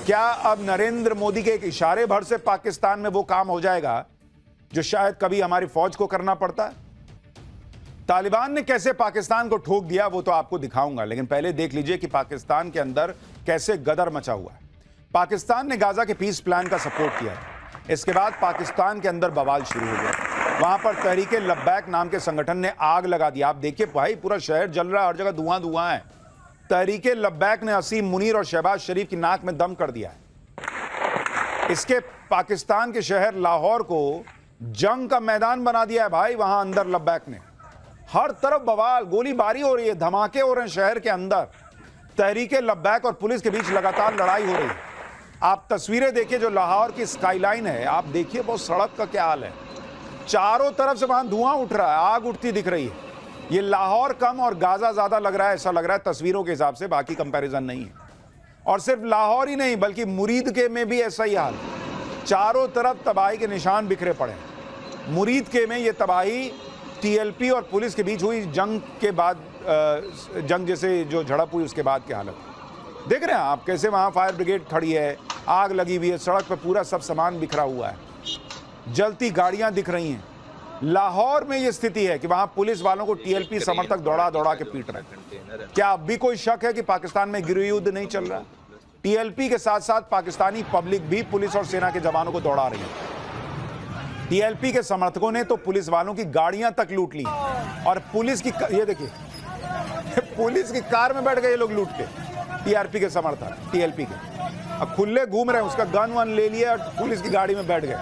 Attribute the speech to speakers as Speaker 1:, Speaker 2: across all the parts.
Speaker 1: क्या अब नरेंद्र मोदी के एक इशारे भर से पाकिस्तान में वो काम हो जाएगा जो शायद कभी हमारी फौज को करना पड़ता है? तालिबान ने कैसे पाकिस्तान को ठोक दिया वो तो आपको दिखाऊंगा, लेकिन पहले देख लीजिए कि पाकिस्तान के अंदर कैसे गदर मचा हुआ है। पाकिस्तान ने गाजा के पीस प्लान का सपोर्ट किया था। इसके बाद पाकिस्तान के अंदर बवाल शुरू हो गया। वहां पर तहरीके लब्बैक नाम के संगठन ने आग लगा दी। आप देखिए भाई, पूरा शहर जल रहा है, हर जगह धुआं धुआं है। तहरीके लब्बैक ने असीम मुनीर और शहबाज शरीफ की नाक में दम कर दिया है। इसके पाकिस्तान के शहर लाहौर को जंग का मैदान बना दिया है भाई। वहां अंदर लब्बैक ने हर तरफ बवाल, गोलीबारी हो रही है, धमाके हो रहे हैं शहर के अंदर। तहरीके लब्बैक और पुलिस के बीच लगातार लड़ाई हो रही है। आप तस्वीरें देखिए जो लाहौर की स्काईलाइन है, आप देखिए बहुत सड़क का क्या हाल है। चारों तरफ से वहां धुआं उठ रहा है, आग उठती दिख रही है। ये लाहौर कम और गाजा ज्यादा लग रहा है, ऐसा लग रहा है तस्वीरों के हिसाब से, बाकी कंपैरिजन नहीं है। और सिर्फ लाहौर ही नहीं बल्कि मुरीद के में भी ऐसा ही हाल। चारों तरफ तबाही के निशान बिखरे पड़े हैं। मुरीद के में ये तबाही टीएलपी और पुलिस के बीच हुई जंग के बाद, जंग जैसे जो झड़प हुई उसके बाद की हालत देख रहे हैं आप। कैसे वहां फायर ब्रिगेड खड़ी है, आग लगी हुई है, सड़क पर पूरा सब सामान बिखरा हुआ है, जलती गाड़ियां दिख रही हैं। लाहौर में ये स्थिति है कि वहां पुलिस वालों को टीएलपी समर्थक दौड़ा दौड़ा के पीट रहे हैं। क्या अब भी कोई शक है कि पाकिस्तान में गृह युद्ध नहीं चल रहा? टीएलपी के साथ साथ पाकिस्तानी पब्लिक भी पुलिस और सेना के जवानों को दौड़ा रही है। टीएलपी के समर्थकों ने तो पुलिस वालों की गाड़ियां तक लूट ली और पुलिस की, ये देखिए पुलिस की कार में बैठ गए ये लोग लूट के। टीआरपी के समर्थक टीएलपी के अब खुले घूम रहे हैं, उसका गन वन ले लिया और पुलिस की गाड़ी में बैठ गए।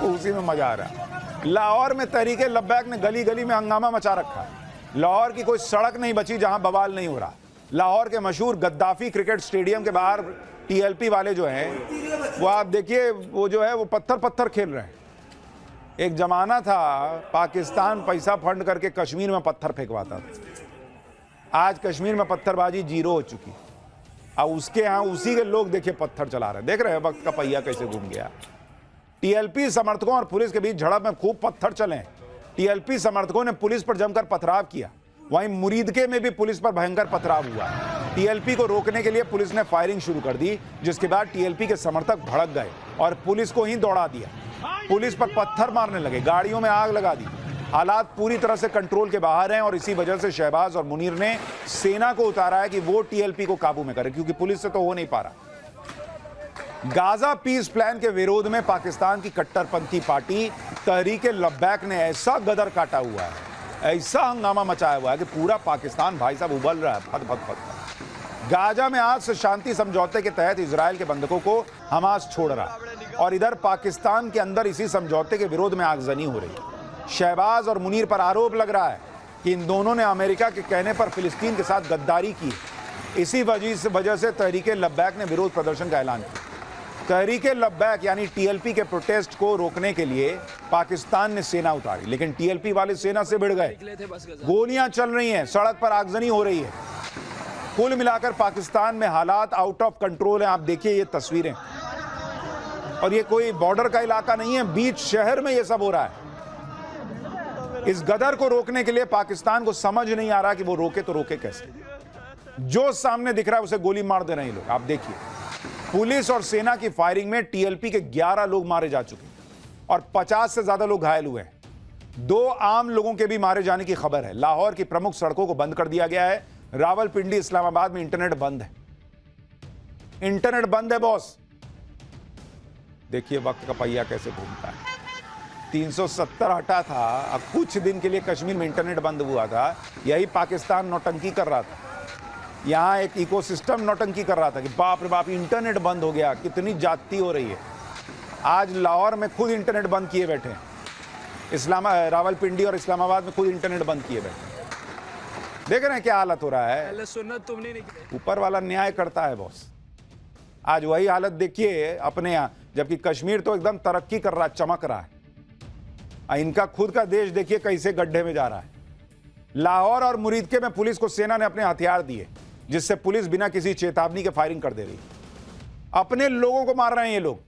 Speaker 1: उसी में मजा आ रहा है। लाहौर में तहरीके लब्बैक ने गली गली में हंगामा मचा रखा है। लाहौर की कोई सड़क नहीं बची जहां बवाल नहीं हो रहा। लाहौर के मशहूर गद्दाफी क्रिकेट स्टेडियम के बाहर टीएलपी वाले जो हैं वो आप देखिए, वो जो है वो पत्थर पत्थर खेल रहे हैं। एक जमाना था पाकिस्तान पैसा फंड करके कश्मीर में पत्थर फेंकवाता था। आज कश्मीर में पत्थरबाजी जीरो हो चुकी। अब उसके यहाँ उसी के लोग देखिए पत्थर चला रहे हैं। देख रहे हैं वक्त का पहिया कैसे घूम गया। टीएलपी समर्थकों और पुलिस के बीच झड़प में खूब पत्थर चले। टीएलपी समर्थकों ने पुलिस पर जमकर पथराव किया। वहीं मुरीदके में भी पुलिस पर भयंकर पथराव हुआ। टीएलपी को रोकने के लिए पुलिस ने फायरिंग शुरू कर दी, जिसके बाद टीएलपी के समर्थक भड़क गए और पुलिस को ही दौड़ा दिया। पुलिस पर पत्थर मारने लगे, गाड़ियों में आग लगा दी। हालात पूरी तरह से कंट्रोल के बाहर हैं और इसी वजह से शहबाज और मुनीर ने सेना को उतारा है कि वो टीएलपी को काबू में करे, क्योंकि पुलिस से तो हो नहीं पा रहा। गाजा पीस प्लान के विरोध में पाकिस्तान की कट्टरपंथी पार्टी तहरीके लब्बैक ने ऐसा गदर काटा हुआ है, ऐसा हंगामा मचाया हुआ है कि पूरा पाकिस्तान भाई साहब उबल रहा है, फट फट फट। गाजा में आज से शांति समझौते के तहत इजराइल के बंधकों को हमास छोड़ रहा और इधर पाकिस्तान के अंदर इसी समझौते के विरोध में आगजनी हो रही है। शहबाज और मुनीर पर आरोप लग रहा है कि इन दोनों ने अमेरिका के कहने पर फिलिस्तीन के साथ गद्दारी की। इसी वजह से तहरीके लब्बैक ने विरोध प्रदर्शन का ऐलान किया। तहरीके लब्बैक यानी टीएलपी के प्रोटेस्ट को रोकने के लिए पाकिस्तान ने सेना उतारी, लेकिन टीएलपी वाले सेना से भिड़ गए। गोलियां चल रही हैं, सड़क पर आगजनी हो रही है। कुल मिलाकर पाकिस्तान में हालात आउट ऑफ कंट्रोल हैं। आप देखिए ये तस्वीरें, और ये कोई बॉर्डर का इलाका नहीं है, बीच शहर में ये सब हो रहा है। इस गदर को रोकने के लिए पाकिस्तान को समझ नहीं आ रहा कि वो रोके तो रोके कैसे। जो सामने दिख रहा है उसे गोली मार दे रहे हैं लोग। आप देखिए पुलिस और सेना की फायरिंग में टीएलपी के 11 लोग मारे जा चुके और 50 से ज्यादा लोग घायल हुए हैं। 2 आम लोगों के भी मारे जाने की खबर है। लाहौर की प्रमुख सड़कों को बंद कर दिया गया है। रावलपिंडी, इस्लामाबाद में इंटरनेट बंद है। इंटरनेट बंद है बॉस। देखिए वक्त का पहिया कैसे घूमता है। 370 हटा था, अब कुछ दिन के लिए कश्मीर में इंटरनेट बंद हुआ था। यही पाकिस्तान नौटंकी कर रहा था। यहाँ एक इकोसिस्टम नौटंकी कर रहा था कि बाप रे बाप इंटरनेट बंद हो गया, कितनी जाती हो रही है। आज लाहौर में खुद इंटरनेट बंद किए बैठे हैं। रावलपिंडी और इस्लामाबाद में खुद इंटरनेट बंद किए बैठे हैं। देख रहे हैं क्या हालत हो रहा है। ऊपर वाला न्याय करता है बॉस। आज वही हालत देखिए अपने यहाँ, जबकि कश्मीर तो एकदम तरक्की कर रहा है, चमक रहा है। इनका खुद का देश देखिए कैसे गड्ढे में जा रहा है। लाहौर और मुरीदके में पुलिस को सेना ने अपने हथियार दिए, जिससे पुलिस बिना किसी चेतावनी के फायरिंग कर दे रही। अपने लोगों को मार रहे हैं ये लोग।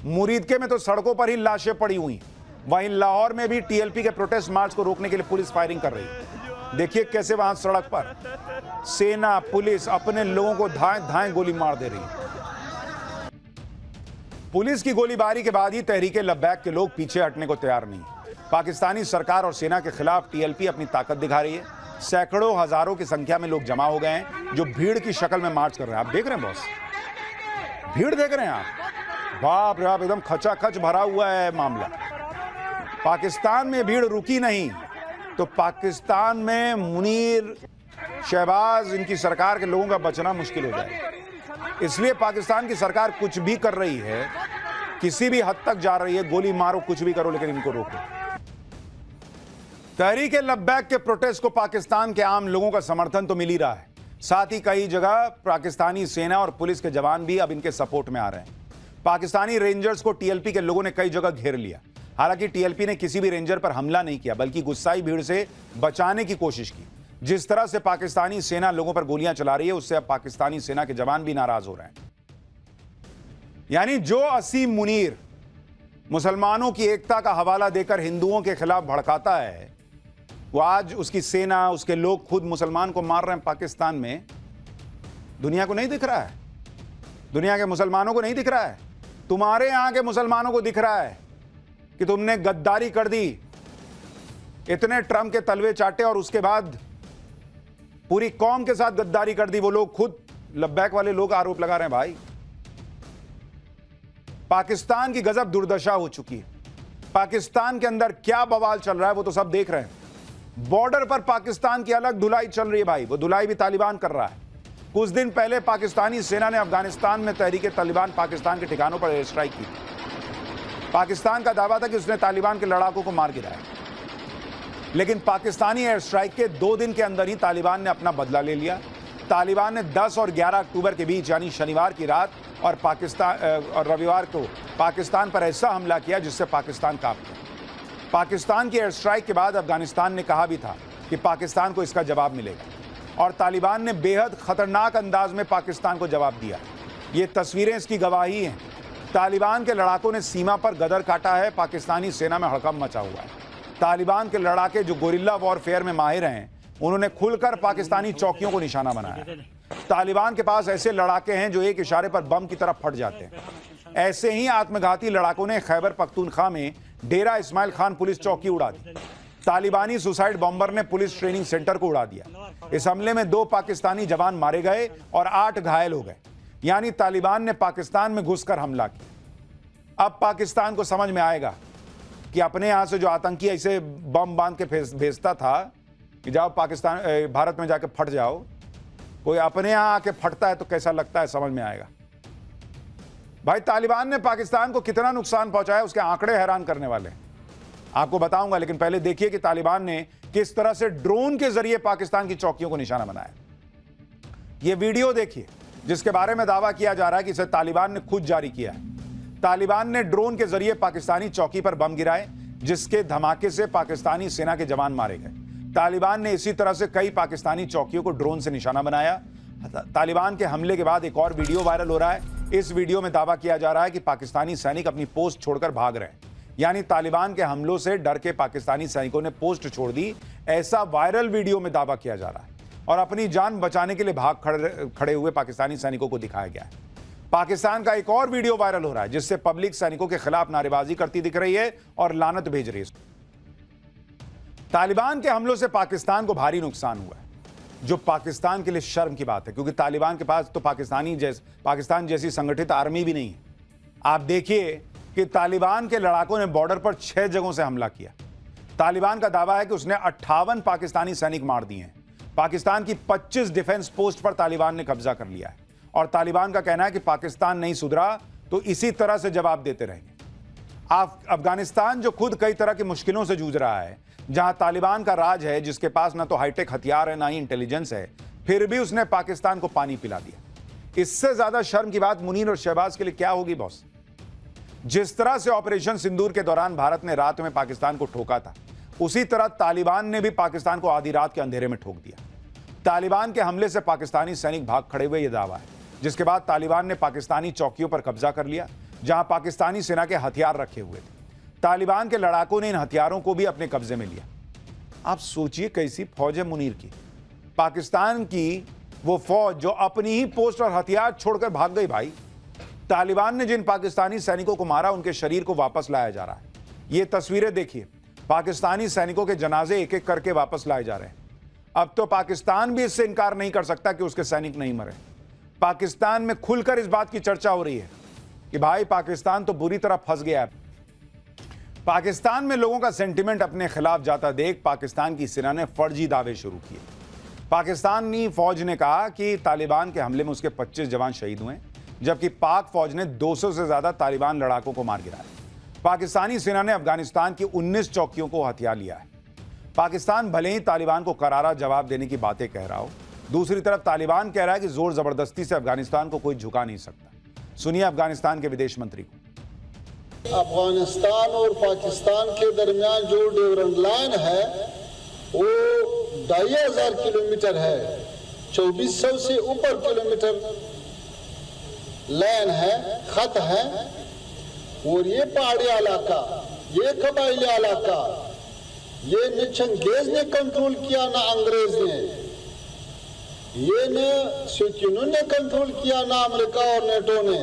Speaker 1: मुरीदके में तो सड़कों पर ही लाशें पड़ी हुई। वहीं लाहौर में भी टीएलपी के प्रोटेस्ट मार्च को रोकने के लिए पुलिस फायरिंग कर रही है। देखिए कैसे वहां सड़क पर सेना पुलिस अपने लोगों को धाए धाए गोली मार दे रही है। पुलिस की गोलीबारी के बाद ही तहरीके लब्बैक के लोग पीछे हटने को तैयार नहीं। पाकिस्तानी सरकार और सेना के खिलाफ टीएलपी अपनी ताकत दिखा रही है। सैकड़ों हजारों की संख्या में लोग जमा हो गए हैं जो भीड़ की शक्ल में मार्च कर रहे हैं। आप देख रहे हैं बॉस, भीड़ देख रहे हैं आप, बाप रे बाप, एकदम खचाखच भरा हुआ है मामला। पाकिस्तान में भीड़ रुकी नहीं तो पाकिस्तान में मुनीर, शहबाज, इनकी सरकार के लोगों का बचना मुश्किल हो जाएगा। इसलिए पाकिस्तान की सरकार कुछ भी कर रही है, किसी भी हद तक जा रही है, गोली मारो कुछ भी करो लेकिन इनको रोको। तहरीके लब्बैक के प्रोटेस्ट को पाकिस्तान के आम लोगों का समर्थन तो मिल ही रहा है, साथ ही कई जगह पाकिस्तानी सेना और पुलिस के जवान भी अब इनके सपोर्ट में आ रहे हैं। पाकिस्तानी रेंजर्स को टीएलपी के लोगों ने कई जगह घेर लिया। हालांकि टीएलपी ने किसी भी रेंजर पर हमला नहीं किया, बल्कि गुस्साई भीड़ से बचाने की कोशिश की। जिस तरह से पाकिस्तानी सेना लोगों पर गोलियां चला रही है, उससे अब पाकिस्तानी सेना के जवान भी नाराज हो रहे हैं। यानी जो असीम मुनीर मुसलमानों की एकता का हवाला देकर हिंदुओं के खिलाफ भड़काता है, वो आज उसकी सेना, उसके लोग खुद मुसलमान को मार रहे हैं पाकिस्तान में। दुनिया को नहीं दिख रहा है, दुनिया के मुसलमानों को नहीं दिख रहा है। तुम्हारे यहां के मुसलमानों को दिख रहा है कि तुमने गद्दारी कर दी, इतने ट्रम्प के तलवे चाटे और उसके बाद पूरी कौम के साथ गद्दारी कर दी। वो लोग खुद लब्बैक वाले लोग आरोप लगा रहे हैं। भाई, पाकिस्तान की गजब दुर्दशा हो चुकी है। पाकिस्तान के अंदर क्या बवाल चल रहा है वो तो सब देख रहे हैं। बॉर्डर पर पाकिस्तान की अलग धुलाई चल रही है भाई, वो धुलाई भी तालिबान कर रहा है। कुछ दिन पहले पाकिस्तानी सेना ने अफगानिस्तान में तहरीके तालिबान पाकिस्तान के ठिकानों पर एयर स्ट्राइक की। पाकिस्तान का दावा था कि उसने तालिबान के लड़ाकों को मार गिराया, लेकिन पाकिस्तानी एयर स्ट्राइक के 2 दिन के अंदर ही तालिबान ने अपना बदला ले लिया। तालिबान ने 10 और 11 अक्टूबर के बीच यानी शनिवार की रात और रविवार को पाकिस्तान पर ऐसा हमला किया जिससे पाकिस्तान कांप गया। पाकिस्तान की एयर स्ट्राइक के बाद अफगानिस्तान ने कहा भी था कि पाकिस्तान को इसका जवाब मिलेगा, और तालिबान ने बेहद खतरनाक अंदाज में पाकिस्तान को जवाब दिया। ये तस्वीरें इसकी गवाही हैं। तालिबान के लड़ाकों ने सीमा पर गदर काटा है, पाकिस्तानी सेना में हड़कंप मचा हुआ है। तालिबान के लड़ाके जो गोरिल्ला वॉरफेयर में माहिर हैं, उन्होंने खुलकर पाकिस्तानी चौकियों को निशाना बनाया। तालिबान के पास ऐसे लड़ाके हैं जो एक इशारे पर बम की तरफ फट जाते हैं। ऐसे ही आत्मघाती लड़ाकों ने खैबर पख्तूनख्वा में डेरा इस्माइल खान पुलिस चौकी उड़ा दी। तालिबानी सुसाइड बॉम्बर ने पुलिस ट्रेनिंग सेंटर को उड़ा दिया। इस हमले में 2 पाकिस्तानी जवान मारे गए और 8 घायल हो गए। यानी तालिबान ने पाकिस्तान में घुसकर हमला किया। अब पाकिस्तान को समझ में आएगा कि अपने यहां से जो आतंकी ऐसे बम बांध के भेजता था कि जाओ पाकिस्तान, भारत में जाके फट जाओ, कोई अपने यहां आके फटता है तो कैसा लगता है, समझ में आएगा। भाई, तालिबान ने पाकिस्तान को कितना नुकसान पहुंचाया उसके आंकड़े हैरान करने वाले हैं, आपको बताऊंगा। लेकिन पहले देखिए कि तालिबान ने किस तरह से ड्रोन के जरिए पाकिस्तान की चौकियों को निशाना बनाया। यह वीडियो देखिए जिसके बारे में दावा किया जा रहा है कि इसे तालिबान ने खुद जारी किया है। तालिबान ने ड्रोन के जरिए पाकिस्तानी चौकी पर बम गिराए, जिसके धमाके से पाकिस्तानी सेना के जवान मारे गए। तालिबान ने इसी तरह से कई पाकिस्तानी चौकियों को ड्रोन से निशाना बनाया। तालिबान के हमले के बाद एक और वीडियो वायरल हो रहा है। इस वीडियो में दावा किया जा रहा है कि पाकिस्तानी सैनिक अपनी पोस्ट छोड़कर भाग रहे हैं। यानी तालिबान के हमलों से डर के पाकिस्तानी सैनिकों ने पोस्ट छोड़ दी, ऐसा वायरल वीडियो में दावा किया जा रहा है। और अपनी जान बचाने के लिए भाग खड़े हुए पाकिस्तानी सैनिकों को दिखाया गया है। पाकिस्तान का एक और वीडियो वायरल हो रहा है जिससे पब्लिक सैनिकों के खिलाफ नारेबाजी करती दिख रही है और लानत भेज रही है। तालिबान के हमलों से पाकिस्तान को भारी नुकसान हुआ है, जो पाकिस्तान के लिए शर्म की बात है, क्योंकि तालिबान के पास तो पाकिस्तान जैसी संगठित आर्मी भी नहीं है। आप देखिए कि तालिबान के लड़ाकों ने बॉर्डर पर 6 जगहों से हमला किया। तालिबान का दावा है कि उसने 58 पाकिस्तानी सैनिक मार दिए हैं। पाकिस्तान की 25 डिफेंस पोस्ट पर तालिबान ने कब्जा कर लिया है और तालिबान का कहना है कि पाकिस्तान नहीं सुधरा तो इसी तरह से जवाब देते रहेंगे। अफगानिस्तान जो खुद कई तरह की मुश्किलों से जूझ रहा है, जहां तालिबान का राज है, जिसके पास ना तो हाईटेक हथियार है ना ही इंटेलिजेंस है, फिर भी उसने पाकिस्तान को पानी पिला दिया। इससे ज्यादा शर्म की बात मुनीर और शहबाज के लिए क्या होगी बॉस? जिस तरह से ऑपरेशन सिंदूर के दौरान भारत ने रात में पाकिस्तान को ठोका था, उसी तरह तालिबान ने भी पाकिस्तान को आधी रात के अंधेरे में ठोक दिया। तालिबान के हमले से पाकिस्तानी सैनिक भाग खड़े हुए, यह दावा है, जिसके बाद तालिबान ने पाकिस्तानी चौकियों पर कब्जा कर लिया जहां पाकिस्तानी सेना के हथियार रखे हुए थे। तालिबान के लड़ाकों ने इन हथियारों को भी अपने कब्जे में लिया। आप सोचिए कैसी फौज है मुनीर की, पाकिस्तान की वो फौज जो अपनी ही पोस्ट और हथियार छोड़कर भाग गई। भाई, तालिबान ने जिन पाकिस्तानी सैनिकों को मारा उनके शरीर को वापस लाया जा रहा है। ये तस्वीरें देखिए, पाकिस्तानी सैनिकों के जनाजे एक एक करके वापस लाए जा रहे हैं। अब तो पाकिस्तान भी इससे इनकार नहीं कर सकता कि उसके सैनिक नहीं मरे। पाकिस्तान में खुलकर इस बात की चर्चा हो रही है कि भाई पाकिस्तान तो बुरी तरह फंस गया है। पाकिस्तान में लोगों का सेंटिमेंट अपने खिलाफ जाता देख पाकिस्तान की सेना ने फर्जी दावे शुरू किए। पाकिस्तानी फौज ने कहा कि तालिबान के हमले में उसके 25 जवान शहीद हुए, जबकि पाक फौज ने 200 से ज्यादा तालिबान लड़ाकों को मार गिराया। पाकिस्तानी सेना ने अफगानिस्तान की 19 चौकियों को हथिया लिया है। पाकिस्तान भले ही तालिबान को करारा जवाब देने की बातें कह रहा हो, दूसरी तरफ तालिबान कह रहा है कि जोर जबरदस्ती से अफगानिस्तान को कोई झुका नहीं सकता। सुनिए अफगानिस्तान के विदेश मंत्री को।
Speaker 2: अफगानिस्तान और पाकिस्तान के दरमियान जो ड्यूरेंट लाइन है वो 2500 किलोमीटर है, 2400 से ऊपर किलोमीटर लाइन है, खत है। और ये पहाड़ी इलाका, ये कबायली इलाका, ये न चंगेज ने कंट्रोल किया ना अंग्रेज ने, ये न शौकीनों ने कंट्रोल किया ना अमेरिका और नेटो ने।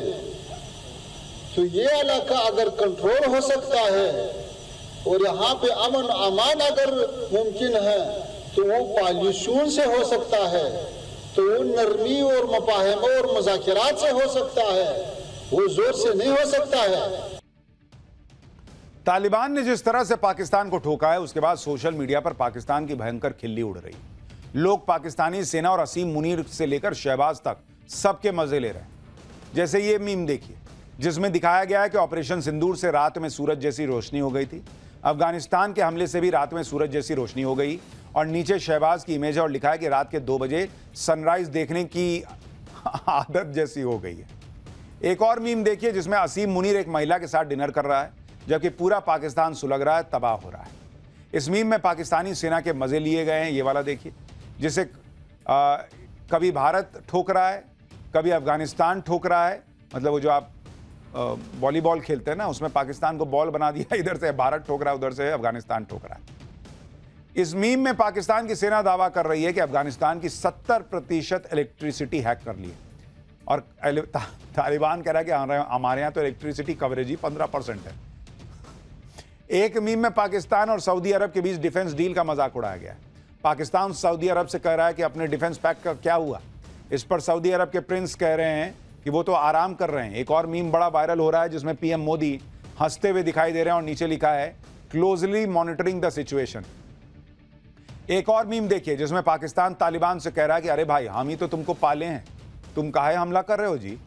Speaker 2: तो ये इलाका अगर कंट्रोल हो सकता है और यहाँ पे अमन अमान अगर मुमकिन है तो वो पॉल्यूशन से हो सकता है, तो वो नरमी और मफाहम और मुज़ाकिरात से हो सकता है, वो जोर से नहीं हो सकता है।
Speaker 1: तालिबान ने जिस तरह से पाकिस्तान को ठोका है, उसके बाद सोशल मीडिया पर पाकिस्तान की भयंकर खिल्ली उड़ रही। लोग पाकिस्तानी सेना और असीम मुनीर से लेकर शहबाज तक सबके मजे ले रहे हैं। जैसे ये मीम देखिए, जिसमें दिखाया गया है कि ऑपरेशन सिंदूर से रात में सूरज जैसी रोशनी हो गई थी। अफगानिस्तान के हमले से भी रात में सूरज जैसी रोशनी हो गई, और नीचे शहबाज की इमेज है और लिखा है कि रात के 2 बजे सनराइज देखने की आदत जैसी हो गई है। एक और मीम देखिए जिसमें असीम मुनीर एक महिला के साथ डिनर कर रहा है, जबकि पूरा पाकिस्तान सुलग रहा है, तबाह हो रहा है। इस मीम में पाकिस्तानी सेना के मजे लिए गए हैं। ये वाला देखिए, जिसे कभी भारत ठोक रहा है, कभी अफगानिस्तान ठोक रहा है। मतलब वो जो आप वॉलीबॉल खेलते हैं ना, उसमें पाकिस्तान को बॉल बना दिया, इधर से भारत ठोक रहा है, उधर से अफगानिस्तान ठोक रहा है। इस मीम में पाकिस्तान की सेना दावा कर रही है कि अफगानिस्तान की 70% इलेक्ट्रिसिटी हैक कर ली है, और तालिबान कह रहा है कि हमारे यहाँ तो इलेक्ट्रिसिटी कवरेज ही 15% है। एक मीम में पाकिस्तान और सऊदी अरब के बीच डिफेंस डील का मजाक उड़ाया गया है। पाकिस्तान सऊदी अरब से कह रहा है कि अपने डिफेंस पैक का क्या हुआ। इस पर सऊदी अरब के प्रिंस कह रहे हैं कि वो तो आराम कर रहे हैं। एक और मीम बड़ा वायरल हो रहा है जिसमें पीएम मोदी हंसते हुए दिखाई दे रहे हैं और नीचे लिखा है क्लोजली मॉनिटरिंग द सिचुएशन। एक और मीम देखिए जिसमें पाकिस्तान तालिबान से कह रहा है कि अरे भाई हम ही तो तुमको पाले हैं, तुम काहे हमला कर रहे हो जी।